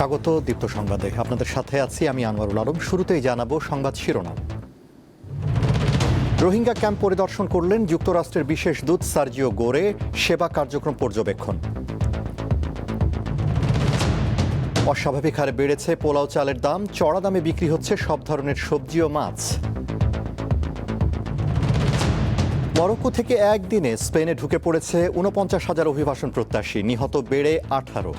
স্বাগত দীপ্ত সংবাদে। আপনাদের সাথে আছি আমি আনোয়ারুল আলম। শুরুতেই জানাবো সংবাদ শিরোনাম। রোহিঙ্গা ক্যাম্প পরিদর্শন করলেন যুক্তরাষ্ট্রের বিশেষ দূত সার্জিও গোরে, সেবা কার্যক্রম পর্যবেক্ষণ। অস্বাভাবিক হারে বেড়েছে পোলাও চালের দাম, চড়া দামে বিক্রি হচ্ছে সব ধরনের সবজি ও মাছ। মরক্কো থেকে একদিনে স্পেনে ঢুকে পড়েছে ৪৯,০০০ অভিবাসন প্রত্যাশী, নিহত বেড়ে ১৮।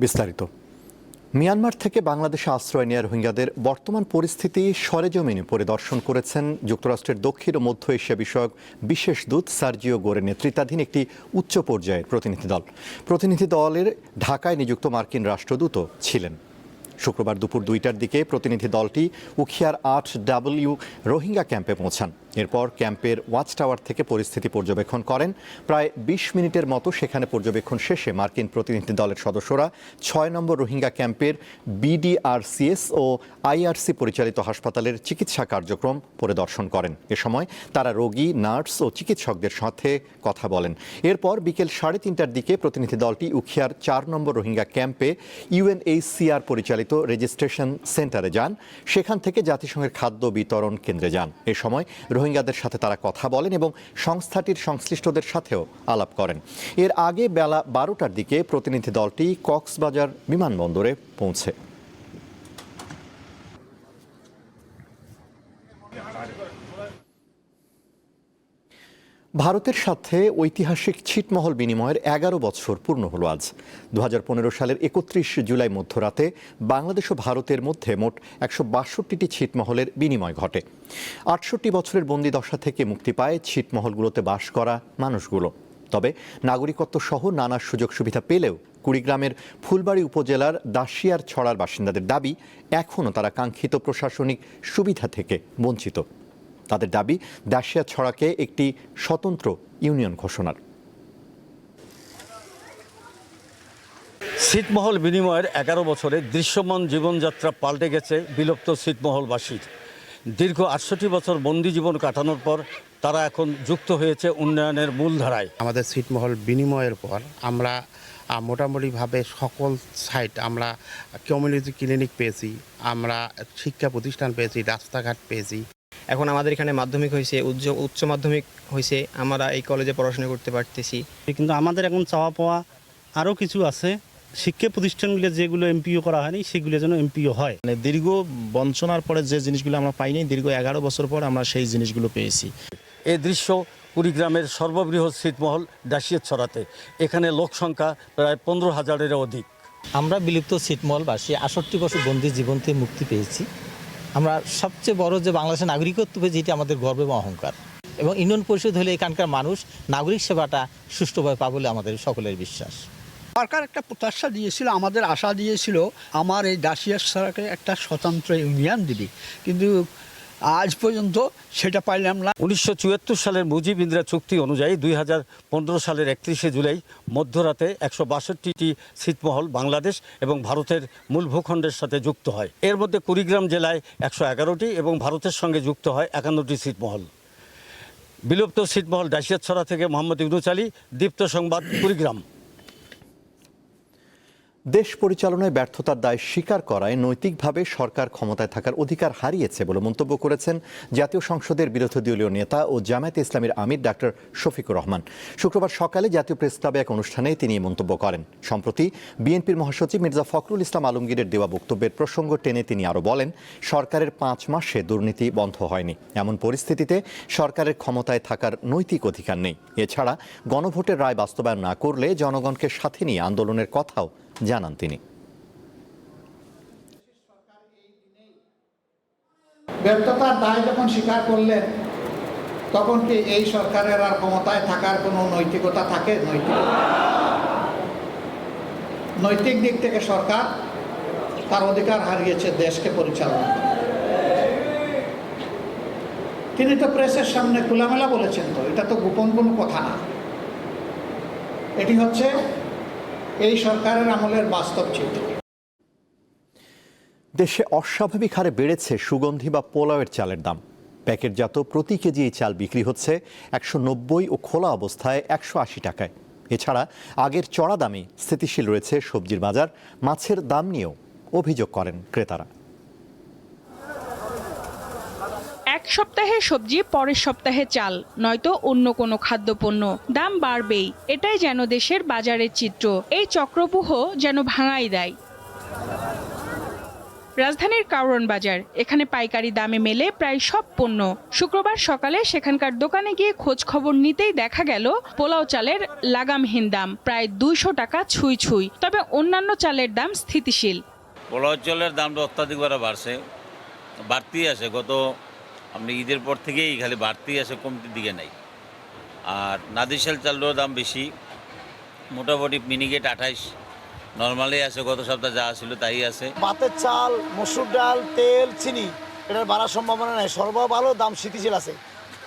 বিস্তারিত। মিয়ানমার থেকে বাংলাদেশে আশ্রয় নেওয়া রোহিঙ্গাদের বর্তমান পরিস্থিতি সরেজমিনে পরিদর্শন করেছেন যুক্তরাষ্ট্রের দক্ষিণ ও মধ্য এশিয়া বিষয়ক বিশেষ দূত সার্জিও গোরের নেতৃত্বাধীন একটি উচ্চ পর্যায়ের প্রতিনিধি দল। প্রতিনিধি দলের ঢাকায় নিযুক্ত মার্কিন রাষ্ট্রদূতও ছিলেন। শুক্রবার দুপুর ২টার দিকে প্রতিনিধি দলটি উখিয়ার ৮W রোহিঙ্গা ক্যাম্পে পৌঁছান। এরপর ক্যাম্পের ওয়াচ টাওয়ার থেকে পরিস্থিতি পর্যবেক্ষণ করেন। প্রায় ২০ মিনিটের মতো সেখানে পর্যবেক্ষণ শেষে মার্কিন প্রতিনিধি দলের সদস্যরা ৬ নম্বর রোহিঙ্গা ক্যাম্পের BDRCS ও IRC পরিচালিত হাসপাতালের চিকিৎসা কার্যক্রম পরিদর্শন করেন। এ সময় তারা রোগী, নার্স ও চিকিৎসকদের সাথে কথা বলেন। এরপর বিকেল ৩:৩০টার দিকে প্রতিনিধি দলটি উখিয়ার ৪ নম্বর রোহিঙ্গা ক্যাম্পে UNHCR পরিচালিত রেজিস্ট্রেশন সেন্টারে যান। সেখান থেকে জাতিসংঘের খাদ্য বিতরণ কেন্দ্রে যান। এ সময় রোহিঙ্গাদের সাথে তারা কথা বলেন এবং সংস্থাটির সংশ্লিষ্টদের সাথেও আলাপ করেন। এর আগে বেলা ১২টার দিকে প্রতিনিধি দলটি কক্সবাজার বিমানবন্দরে পৌঁছে। ভারতের সাথে ঐতিহাসিক ছিটমহল বিনিময়ের ১১ বছর পূর্ণ হলো আজ। ২০১৫ সালের ৩১ জুলাই মধ্যরাতে বাংলাদেশ ও ভারতের মধ্যে মোট ১৬২টি ছিটমহলের বিনিময় ঘটে। ৬৮ বছরের বন্দিদশা থেকে মুক্তি পায় ছিটমহলগুলোতে বাস করা মানুষগুলো। তবে নাগরিকত্ব সহ নানা সুযোগ সুবিধা পেলেও কুড়িগ্রামের ফুলবাড়ী উপজেলার দাসিয়ার ছড়ার বাসিন্দাদের দাবি, এখনও তারা কাঙ্ক্ষিত প্রশাসনিক সুবিধা থেকে বঞ্চিত। তাদের দাবি দাসিয়া ছড়াকে একটি স্বতন্ত্র ইউনিয়ন ঘোষণার। ছিটমহল বিনিময়ের ১১ বছরে দৃশ্যমান জীবনযাত্রা পাল্টে গেছে বিলুপ্ত ছিটমহলবাসীর। দীর্ঘ ৬৮ বছর বন্দি জীবন কাটানোর পর তারা এখন যুক্ত হয়েছে উন্নয়নের মূলধারায়। আমাদের ছিটমহল বিনিময়ের পর আমরা মোটামুটিভাবে সকল সাইট, আমরা কমিউনিটি ক্লিনিক পেয়েছি, আমরা শিক্ষা প্রতিষ্ঠান পেয়েছি, রাস্তাঘাট পেয়েছি। এখন আমাদের এখানে মাধ্যমিক হয়েছে, উচ্চ মাধ্যমিক হয়েছে, আমরা এই কলেজে পড়াশোনা করতে পারতেছি। কিন্তু আমাদের এখন চাওয়া পাওয়া আরও কিছু আছে। শিক্ষা প্রতিষ্ঠানগুলো যেগুলো এমপিও করা হয়নি সেগুলো যেন এমপিও হয়। মানে দীর্ঘ বঞ্চনার পরে যে জিনিসগুলো আমরা পাইনি, দীর্ঘ ১১ বছর পর আমরা সেই জিনিসগুলো পেয়েছি। এই দৃশ্য কুড়িগ্রামের সর্ববৃহৎ ছিটমহল দাসিয়ার ছড়াতে। এখানে লোক সংখ্যা প্রায় ১৫,০০০-এরও অধিক। আমরা বিলুপ্ত ছিটমহলবাসী ৬৮ বছর বন্দি জীবন থেকে মুক্তি পেয়েছি। আমরা সবচেয়ে বড় যে বাংলাদেশের নাগরিকত্ব পেয়েছি, এটি আমাদের গর্ব এবং অহংকার। এবং ইউনিয়ন পরিষদ হলে এখানকার মানুষ নাগরিক সেবাটা সুষ্ঠুভাবে পাবে বলে আমাদের সকলের বিশ্বাস। সরকার একটা প্রত্যাশা দিয়েছিল, আমাদের আশা দিয়েছিল আমার এই দাসিয়ার ছড়াকে একটা স্বতন্ত্র ইউনিয়ন দিবি, কিন্তু আজ পর্যন্ত সেটা পাইলাম না। ১৯৭৪ সালের মুজিব ইন্দিরা চুক্তি অনুযায়ী ২০১৫ সালের ৩১ জুলাই মধ্যরাতে ১৬২টি ছিটমহল বাংলাদেশ এবং ভারতের মূল ভূখণ্ডের সাথে যুক্ত হয়। এর মধ্যে কুড়িগ্রাম জেলায় ১১১টি এবং ভারতের সঙ্গে যুক্ত হয় ৫১টি ছিটমহল। বিলুপ্ত ছিটমহল দাসিয়াছড়া থেকে মোহাম্মদ ইউনুস আলী, দীপ্ত সংবাদ, কুড়িগ্রাম। দেশ পরিচালনায় ব্যর্থতার দায় স্বীকার করায় নৈতিকভাবে সরকার ক্ষমতায় থাকার অধিকার হারিয়েছে বলে মন্তব্য করেছেন জাতীয় সংসদের বিরোধী দলীয় নেতা ও জামায়াতে ইসলামীর আমির ডাক্তার শফিকুর রহমান। শুক্রবার সকালে জাতীয় প্রেস ক্লাবে এক অনুষ্ঠানে তিনি এই মন্তব্য করেন। সম্প্রতি বিএনপির মহাসচিব মির্জা ফখরুল ইসলাম আলমগীরের দেওয়া বক্তব্যের প্রসঙ্গ টেনে তিনি আরও বলেন, সরকারের ৫ মাসে দুর্নীতি বন্ধ হয়নি। এমন পরিস্থিতিতে সরকারের ক্ষমতায় থাকার নৈতিক অধিকার নেই। এছাড়া গণভোটের রায় বাস্তবায়ন না করলে জনগণকে সাথে নিয়ে আন্দোলনের কথাও জানান তিনি। ব্যর্থতার দায় যখন স্বীকার করলেন, তখন কি এই সরকারের আর ক্ষমতায় থাকার কোনো নৈতিকতা থাকে? নৈতিক দিক থেকে সরকার তার অধিকার হারিয়েছে দেশকে পরিচালনা করার। তিনি তো প্রেসের সামনে খোলামেলা বলেছেন, তো এটা তো গোপন কোনো কথা না। এটি হচ্ছে এই সরকারের আমলের বাস্তব চিত্র। দেশে অস্বাভাবিক হারে বেড়েছে সুগন্ধি বা পোলাওয়ের চালের দাম। প্যাকেটজাত প্রতি কেজি এই চাল বিক্রি হচ্ছে 190 ও খোলা অবস্থায় 180 টাকায়। এছাড়া আগের চড়া দামে স্থিতিশীল রয়েছে সবজির বাজার। মাছের দাম নিয়েও অভিযোগ করেন ক্রেতারা। এক সপ্তাহে সবজি, পরের সপ্তাহে চাল, নয়তো অন্য কোনো খাদ্যপণ্য দাম বাড়বেই। এটাই যেন দেশের বাজারের চিত্র। এই চক্রব্যূহ যেন ভাঙাই দেয়। রাজধানীর কারওয়ান বাজার, এখানে পাইকারি দামে মেলে প্রায় সব পণ্য। শুক্রবার সকালে সেখানকার দোকানে গিয়ে খোঁজ খবর নিতেই দেখা গেল পোলাও চালের লাগামহীন দাম প্রায় 200 টাকা ছুঁই ছুঁই। তবে অন্যান্য চালের দাম স্থিতিশীল। পোলাও চালের দামটা অত্যাধিকভাবে বাড়ছে, বাড়তি আছে। গত আপনি ঈদের পর থেকেই খালি বাড়তি আছে, কমতির দিকে নাই। আর নাদিশাল চালেরও দাম বেশি, মোটামুটি মিনিকেট 28, নর্মালি আছে। গত সপ্তাহে যা ছিল তাই আছে। ভাতের চাল, মসুর ডাল, তেল, চিনি এটার বাড়ার সম্ভাবনা নেই, সর্বভালো দাম স্থিতিশীল আছে।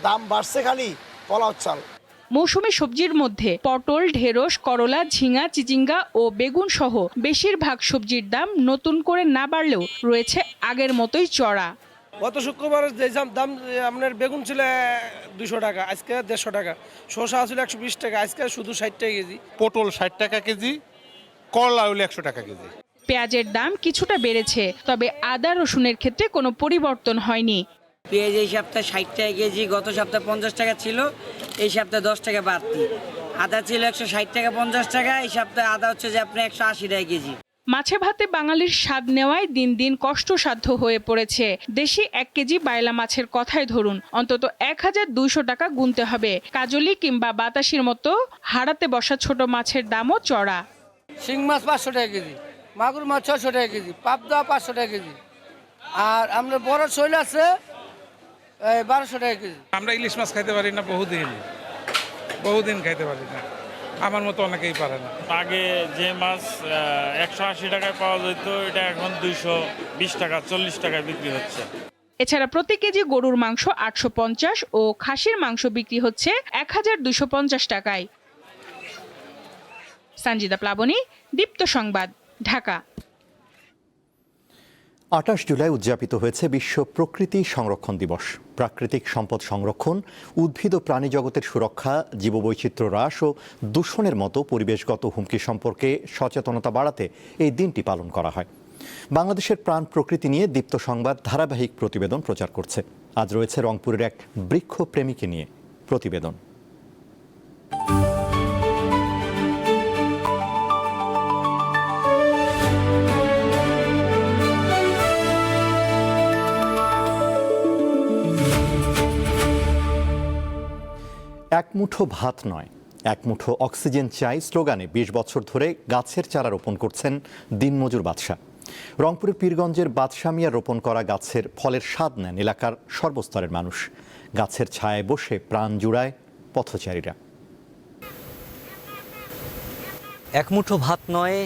দাম বাড়ছে খালি পোলাও চাল। মৌসুমী সবজির মধ্যে পটল, ঢেঁড়স, করলা, ঝিঙা, চিচিঙ্গা ও বেগুন সহ বেশিরভাগ সবজির দাম নতুন করে না বাড়লেও রয়েছে আগের মতোই চড়া। গত শুক্রবার যে দাম আপনার বেগুন ছিল 200 টাকা, আজকে 150 টাকা। শসা ছিল 120 টাকা, আজকে শুধু 60 টাকা কেজি। পটল 60 টাকা কেজি, করলা হলো 100 টাকা কেজি। পেঁয়াজের দাম কিছুটা বেড়েছে, তবে আদা রসুনের ক্ষেত্রে কোনো পরিবর্তন হয়নি। পেঁয়াজ এই সপ্তাহে 60 টাকা কেজি, গত সপ্তাহে 50 টাকা ছিল, এই সপ্তাহে 10 টাকা বাড়তি। আদা ছিল 160 টাকা 50 টাকা, এই সপ্তাহে আদা হচ্ছে যে আপনার 180 টাকা কেজি। মাছে ভাতে বাঙালির স্বাদ নেওয়ায় দিন দিন কষ্টসাধ্য হয়ে পড়েছে। দেশি 1 কেজি বায়লা মাছের কথাই ধরুন, অন্তত 1200 টাকা গুনতে হবে। কাজলি কিংবা বাতাসির মতো হারাতে বসা ছোট মাছের দামও চড়া। শিং মাছ 500 টাকা কেজি, মাগুর মাছ 600 টাকা কেজি, পাবদা 500 টাকা কেজি, আর আমরা বড় শৈল আছে 1200 টাকা কেজি। আমরা ইলিশ মাছ খাইতে পারি না, বহুদিন খাইতে পারি না, আমার মতো অনেকেই পারে না। আগে যে মাছ 180 টাকায় পাওয়া যেত, এটা এখন 220 টাকা 40 টাকায় বিক্রি হচ্ছে। এছাড়া প্রতি কেজি গরুর মাংস 850 ও খাসির মাংস বিক্রি হচ্ছে 1250 টাকায়। সঞ্জিদা প্লাবনী, দীপ্ত সংবাদ, ঢাকা। 28 জুলাই উদযাপিত হয়েছে বিশ্ব প্রকৃতি সংরক্ষণ দিবস। প্রাকৃতিক সম্পদ সংরক্ষণ, উদ্ভিদ ও প্রাণী জগতের সুরক্ষা, জীববৈচিত্র্য হ্রাস ও দূষণের মতো পরিবেশগত হুমকি সম্পর্কে সচেতনতা বাড়াতে এই দিনটি পালন করা হয়। বাংলাদেশের প্রাণ প্রকৃতি নিয়ে দীপ্ত সংবাদ ধারাবাহিক প্রতিবেদন প্রচার করছে। আজ রয়েছে রংপুরের এক বৃক্ষ প্রেমীকে নিয়ে প্রতিবেদন। এক মুঠো ভাত নয়, এক মুঠো অক্সিজেন চাই স্লোগানে 20 বছর ধরে গাছের চারা রোপণ করছেন দিনমজুর বাদশা। রংপুরের পীরগঞ্জের বাদশা মিয়া রোপণ করা গাছের ফলের স্বাদ নেন এলাকার সর্বস্তরের মানুষ। গাছের ছায়ায় বসে প্রাণ জুড়ায় পথচারীরা। এক মুঠো ভাত নয়,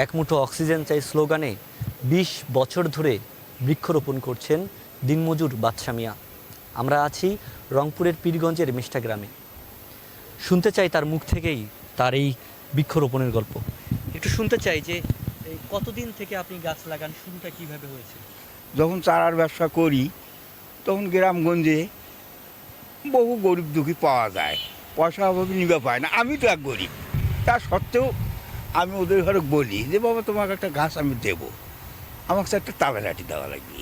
এক মুঠো অক্সিজেন চাই স্লোগানে 20 বছর ধরে বৃক্ষরোপণ করছেন দিনমজুর বাদশা মিয়া। আমরা আছি রংপুরের পীরগঞ্জের মিষ্টা গ্রামে। শুনতে চাই তার মুখ থেকেই তার এই বৃক্ষরোপণের গল্প। একটু শুনতে চাই যে কতদিন থেকে আপনি গাছ লাগান, শুরুটা কিভাবে হয়েছে? যখন চারার ব্যবসা করি তখন গ্রামগঞ্জে বহু গরিব দুঃখী পাওয়া যায়, পয়সা অভাবে নিবে পায় না। আমি তো এক গরিব, তা সত্ত্বেও আমি ওদের ঘরে বলি যে বাবা তোমাকে একটা গাছ আমি দেবো, আমাকে একটা তালা লাঠি দেওয়া লাগবে।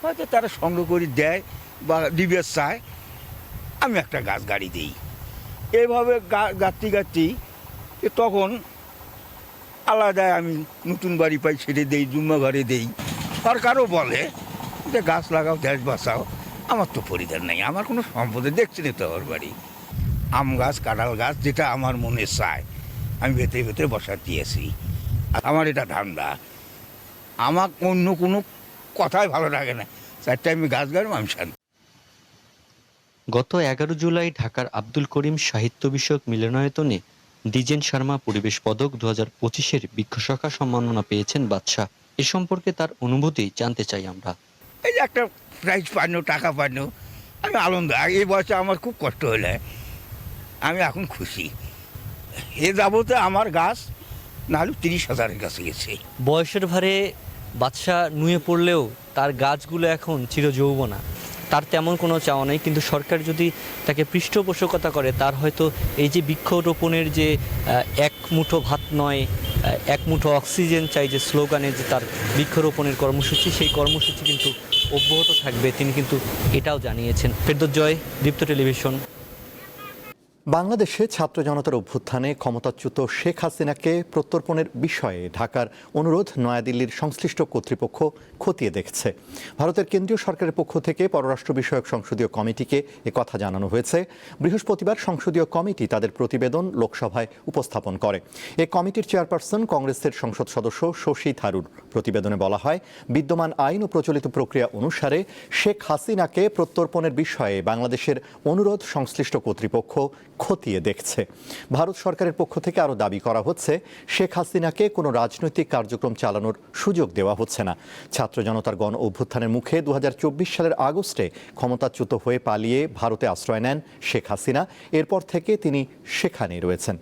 হয়তো তারা সংগ্রহ করে দেয় বা দিবে চায়, আমি একটা গাছ গাড়ি দিই। এইভাবে গাঁতি তখন আলাদায় আমি নতুন বাড়ি পাই, ছেড়ে দেই, জুম্মা ঘরে দেই। সরকারও বলে যে গাছ লাগাও, দেশ বাঁচাও। আমার তো পরিধান নেই, আমার কোনো সম্পদে দেখছি না তো আমার বাড়ি। আম গাছ, কাঁঠাল গাছ, যেটা আমার মনে চায় আমি ভেতরে ভেতরে বসা দিয়েছি। আমার এটা ধান্দা, আমার অন্য কোনো কথাই ভালো লাগে না। চারটে আমি গাছ গাড়ব, আমি শান্তি। গত 11 জুলাই ঢাকার আব্দুল করিম সাহিত্য বিষয়ক মিলনায়তনে দ্বিজেন শর্মা পরিবেশ পদক 2025-এর বৃক্ষশাখা সম্মাননা পেয়েছেন বাদশা। এ সম্পর্কে তার অনুভূতি জানতে চাই আমরা। এই যে একটা প্রাইজ পানো, টাকা পানো, আমি আনন্দ। এই বয়সে আমার খুব কষ্ট হলে আমি এখন খুশি। এ যাবতে আমার গাছ নাহলে 30,000-এর কাছে গেছে। বয়সের ভারে বাদশা নুয়ে পড়লেও তার গাছগুলো এখন চিরযৌবনা। তার তেমন কোনো চাওয়া নেই, কিন্তু সরকার যদি তাকে পৃষ্ঠপোষকতা করে, তার হয়তো এই যে বৃক্ষরোপণের যে এক মুঠো ভাত নয় এক মুঠো অক্সিজেন চাই যে স্লোগানে যে তার বৃক্ষরোপণের কর্মসূচি, সেই কর্মসূচি কিন্তু অব্যাহত থাকবে, তিনি কিন্তু এটাও জানিয়েছেন। ফেরদৌস জয়, দীপ্ত টেলিভিশন। বাংলাদেশে ছাত্র জনতার অভ্যুত্থানে ক্ষমতাচ্যুত শেখ হাসিনাকে প্রত্যর্পণের বিষয়ে ঢাকার অনুরোধ নয়াদিল্লির সংশ্লিষ্ট কর্তৃপক্ষ খতিয়ে দেখছে। ভারতের কেন্দ্রীয় সরকারের পক্ষ থেকে পররাষ্ট্র বিষয়ক সংসদীয় কমিটিকে একথা জানানো হয়েছে। বৃহস্পতিবার সংসদীয় কমিটি তাদের প্রতিবেদন লোকসভায় উপস্থাপন করে। এই কমিটির চেয়ারপারসন কংগ্রেসের সংসদ সদস্য শশী থারুর। প্রতিবেদনে বলা হয়, বিদ্যমান আইন ও প্রচলিত প্রক্রিয়া অনুসারে শেখ হাসিনাকে প্রত্যর্পণের বিষয়ে বাংলাদেশের অনুরোধ সংশ্লিষ্ট কর্তৃপক্ষ খতিয়ে দেখছে। ভারত সরকারের পক্ষ থেকে আরও দাবি করা হচ্ছে, শেখ হাসিনাকে কোনো রাজনৈতিক কার্যক্রম চালানোর সুযোগ দেওয়া হচ্ছে না। ছাত্র জনতার গণ অভ্যুত্থানের মুখে 2024 সালের আগস্টে ক্ষমতাচ্যুত হয়ে পালিয়ে ভারতে আশ্রয় নেন শেখ হাসিনা। এরপর থেকে তিনি সেখানেই রয়েছেন।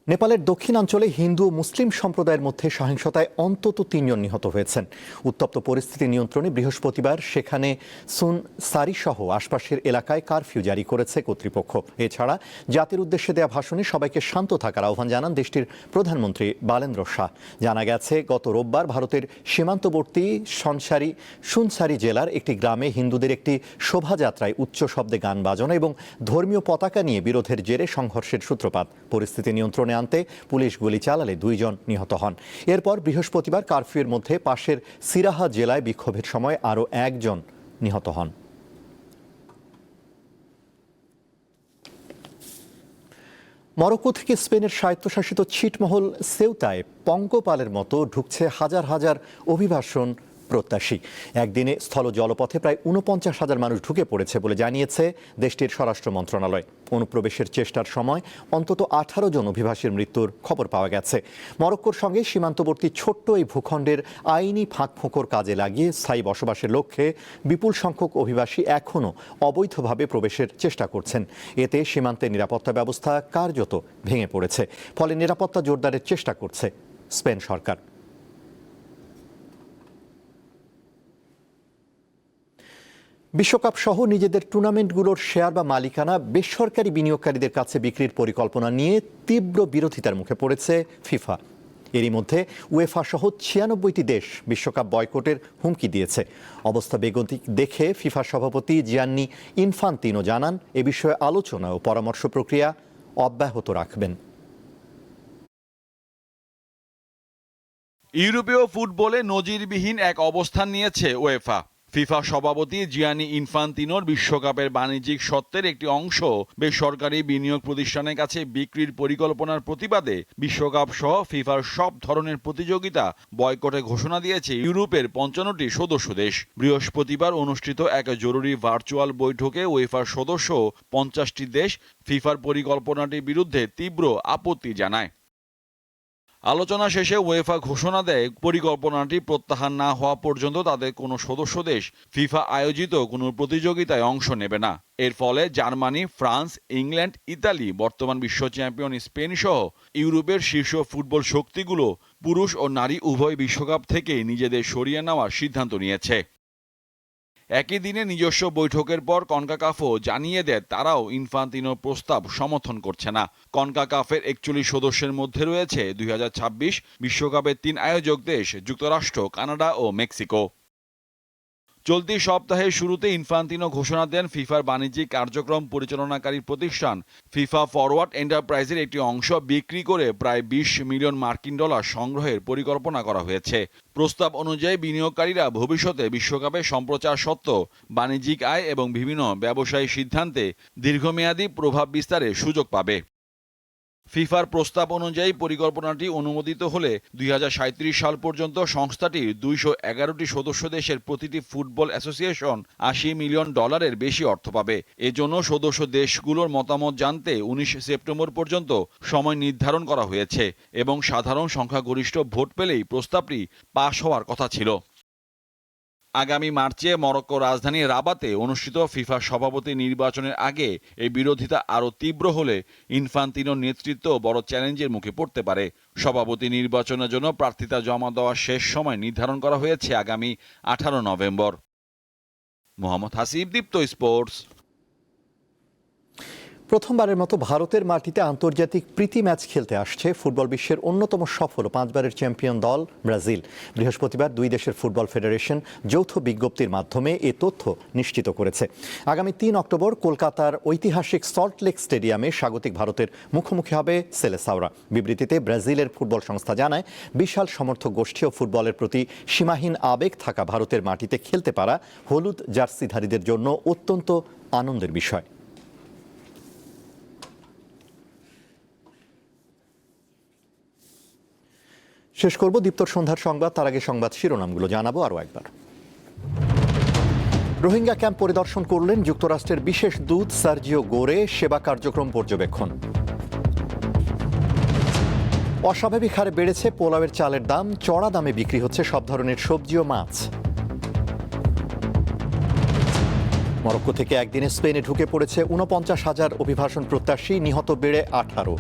নেপালের দক্ষিণাঞ্চলে হিন্দু ও মুসলিম সম্প্রদায়ের মধ্যে সহিংসতায় অন্তত 3 জন নিহত হয়েছেন। উত্তপ্ত পরিস্থিতি নিয়ন্ত্রণে বৃহস্পতিবার সেখানে সুনসারি সহ আশপাশের এলাকায় কারফিউ জারি করেছে কর্তৃপক্ষ। এছাড়া জাতির উদ্দেশ্যে দেয়া ভাষণে সবাইকে শান্ত থাকার আহ্বান জানান দেশটির প্রধানমন্ত্রী বালেন্দ্র শাহ। জানা গেছে, গত রোববার ভারতের সীমান্তবর্তী সুনসারি জেলার একটি গ্রামে হিন্দুদের একটি শোভাযাত্রায় উচ্চ শব্দে গান বাজানো এবং ধর্মীয় পতাকা নিয়ে বিরোধের জেরে সংঘর্ষের সূত্রপাত। পরিস্থিতি নিয়ন্ত্রণে আনতে পুলিশ গুলি চালালে 2 জন নিহত হন। এরপর বৃহস্পতিবার কারফিউর মধ্যে পাশের সিরাহা জেলায় বিক্ষোভের সময় আরও 1 জন নিহত হন। মরক্কো থেকে স্পেনের স্বায়ত্তশাসিত ছিটমহল সেউতায় পঙ্গপালের মতো ঢুকছে হাজার হাজার অভিবাসন প্রত্যাশী। একদিনে স্থল জলপথে প্রায় 49,000 মানুষ ঢুকে পড়েছে বলে জানিয়েছে দেশটির স্বরাষ্ট্র মন্ত্রণালয়। অনুপ্রবেশের চেষ্টার সময় অন্তত 18 জন অভিবাসীর মৃত্যুর খবর পাওয়া গেছে। মরক্কোর সঙ্গে সীমান্তবর্তী ছোট্ট এই ভূখণ্ডের আইনি ফাঁকফোকর কাজে লাগিয়ে স্থায়ী বসবাসের লক্ষ্যে বিপুল সংখ্যক অভিবাসী এখনও অবৈধভাবে প্রবেশের চেষ্টা করছেন। এতে সীমান্তের নিরাপত্তা ব্যবস্থা কার্যত ভেঙে পড়েছে। ফলে নিরাপত্তা জোরদারের চেষ্টা করছে স্পেন সরকার। বিশ্বকাপ সহ নিজেদের টুর্নামেন্টগুলোর শেয়ার বা মালিকানা বেসরকারি বিনিয়োগকারীদের কাছে বিক্রির পরিকল্পনা নিয়ে তীব্র বিরোধিতার মুখে পড়েছে ফিফা। এরই মধ্যে উয়েফা সহ 96টি দেশ বিশ্বকাপ বয়কটের হুমকি দিয়েছে। অবস্থা বেগতিক দেখে ফিফা সভাপতি জিয়ান্নি ইনফান্তিনো জানান, এ বিষয়ে আলোচনা ও পরামর্শ প্রক্রিয়া অব্যাহত রাখবেন। ইউরোপীয় ফুটবলে নজিরবিহীন এক অবস্থান নিয়েছে উয়েফা। ফিফা সভাপতি জিয়ানি ইনফান্তিনোর বিশ্বকাপের বাণিজ্যিক স্বত্বের একটি অংশ বেসরকারি বিনিয়োগ প্রতিষ্ঠানের কাছে বিক্রির পরিকল্পনার প্রতিবাদে বিশ্বকাপ সহ ফিফার সব ধরনের প্রতিযোগিতা বয়কটে ঘোষণা দিয়েছে ইউরোপের 55টি সদস্য দেশ। বৃহস্পতিবার অনুষ্ঠিত এক জরুরি ভার্চুয়াল বৈঠকে উয়েফার সদস্য 50টি দেশ ফিফার পরিকল্পনাটির বিরুদ্ধে তীব্র আপত্তি জানায়। আলোচনা শেষে উয়েফা ঘোষণা দেয়, পরিকল্পনাটি প্রত্যাহার না হওয়া পর্যন্ত তাদের কোনো সদস্য দেশ ফিফা আয়োজিত কোনো প্রতিযোগিতায় অংশ নেবে না। এর ফলে জার্মানি, ফ্রান্স, ইংল্যান্ড, ইতালি, বর্তমান বিশ্ব চ্যাম্পিয়ন স্পেন সহ ইউরোপের শীর্ষ ফুটবল শক্তিগুলো পুরুষ ও নারী উভয় বিশ্বকাপ থেকে নিজেদের সরিয়ে নেওয়ার সিদ্ধান্ত নিয়েছে। একই দিনে নিজস্ব বৈঠকের পর কনকাকাফও জানিয়ে দেয় তারাও ইনফান্তিনোর প্রস্তাব সমর্থন করছে না। কনকাকাফের 41 সদস্যের মধ্যে রয়েছে 2026 বিশ্বকাপের 3 আয়োজক দেশ যুক্তরাষ্ট্র, কানাডা ও মেক্সিকো। চলতি সপ্তাহের শুরুতে ইনফান্তিনো ঘোষণা দেন ফিফার বাণিজ্যিক কার্যক্রম পরিচালনাকারী প্রতিষ্ঠান ফিফা ফরওয়ার্ড এন্টারপ্রাইজের একটি অংশ বিক্রি করে প্রায় $20 মিলিয়ন সংগ্রহের পরিকল্পনা করা হয়েছে। প্রস্তাব অনুযায়ী বিনিয়োগকারীরা ভবিষ্যতে বিশ্বকাপে সম্প্রচার সত্ত্ব, বাণিজ্যিক আয় এবং বিভিন্ন ব্যবসায়ী সিদ্ধান্তে দীর্ঘমেয়াদী প্রভাব বিস্তারের সুযোগ পাবে। ফিফার প্রস্তাব অনুযায়ী পরিকল্পনাটি অনুমোদিত হলে 2037 সাল পর্যন্ত সংস্থাটির 211টি সদস্য দেশের প্রতিটি ফুটবল অ্যাসোসিয়েশন $80 মিলিয়ন বেশি অর্থ পাবে। এজন্য সদস্য দেশগুলোর মতামত জানতে 19 সেপ্টেম্বর পর্যন্ত সময় নির্ধারণ করা হয়েছে এবং সাধারণ সংখ্যাগরিষ্ঠ ভোট পেলেই প্রস্তাবটি পাশ হওয়ার কথা ছিল। আগামী মার্চে মরক্কো রাজধানী রাবাতে অনুষ্ঠিত ফিফা সভাপতি নির্বাচনের আগে এই বিরোধিতা আরও তীব্র হলে ইনফান্তিনোর নেতৃত্ব বড় চ্যালেঞ্জের মুখে পড়তে পারে। সভাপতি নির্বাচনের জন্য প্রার্থিতা জমা দেওয়ার শেষ সময় নির্ধারণ করা হয়েছে আগামী 18 নভেম্বর। মোহাম্মদ হাসিব, দীপ্ত স্পোর্টস। প্রথমবারের মতো ভারতের মাটিতে আন্তর্জাতিক প্রীতি ম্যাচ খেলতে আসছে ফুটবল বিশ্বের অন্যতম সফল 5বারের চ্যাম্পিয়ন দল ব্রাজিল। বৃহস্পতিবার দুই দেশের ফুটবল ফেডারেশন যৌথ বিজ্ঞপ্তির মাধ্যমে এ তথ্য নিশ্চিত করেছে। আগামী 3 অক্টোবর কলকাতার ঐতিহাসিক সল্টলেক স্টেডিয়ামে স্বাগতিক ভারতের মুখোমুখি হবে সেলেসাওরা। বিবৃতিতে ব্রাজিলের ফুটবল সংস্থা জানায়, বিশাল সমর্থক গোষ্ঠী ও ফুটবলের প্রতি সীমাহীন আবেগ থাকা ভারতের মাটিতে খেলতে পারা হলুদ জার্সিধারীদের জন্য অত্যন্ত আনন্দের বিষয়। শেষ করব দীপ্তর সন্ধ্যার সংবাদ, তার আগে সংবাদ শিরোনামগুলো জানাবো আরও একবার। রোহিঙ্গা ক্যাম্প পরিদর্শন করলেন যুক্তরাষ্ট্রের বিশেষ দূত সার্জিও গোরে, সেবা কার্যক্রম পর্যবেক্ষণ। অস্বাভাবিক হারে বেড়েছে পোলাওয়ের চালের দাম, চড়া দামে বিক্রি হচ্ছে সব ধরনের সবজি ও মাছ। মরক্কো থেকে একদিনে স্পেনে ঢুকে পড়েছে 49,000 অভিবাসন প্রত্যাশী, নিহত বেড়ে 18।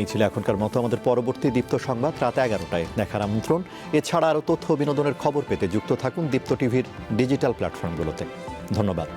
এই ছিল এখনকার মতো আমাদের পরবর্তী দীপ্ত সংবাদ রাত 11টায় দেখার আমন্ত্রণ। এছাড়া আরও তথ্য বিনোদনের খবর পেতে যুক্ত থাকুন দীপ্ত টিভির ডিজিটাল প্ল্যাটফর্মগুলোতে। ধন্যবাদ।